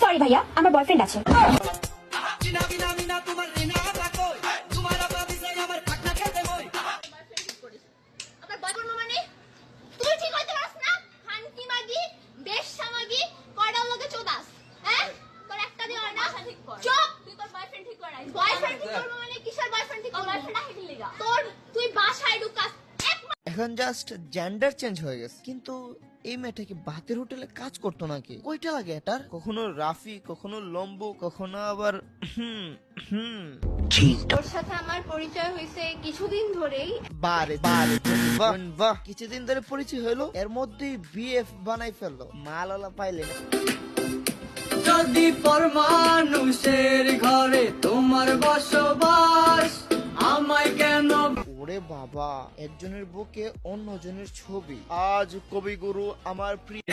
Sorry ভাইয়া, আমার boyfriend আছে। এখন জাস্ট জেন্ডার চেঞ্জ হয়ে গেছে, কিন্তু এই মেয়েটা কি ভাতের হোটেলে কাজ করতো নাকি? কয়টা লাগে এটার? কখনো রাফি, কখনো লম্বু, কখনো আবার ওর সাথে আমার পরিচয় হয়েছে কিছুদিন ধরেই। বারে বারে বাহ বাহ, কিছুদিন ধরে পরিচয় হলো, এর মধ্যেই বিএফ বানাই ফেললো। মালালা পাইলে না। যদি পর মানুষের ঘরে তোমার বসবাস, আমায় কেন? ওরে বাবা, একজনের বুকে অন্যজনের ছবি। আজ কবিগুরু আমার প্রিয়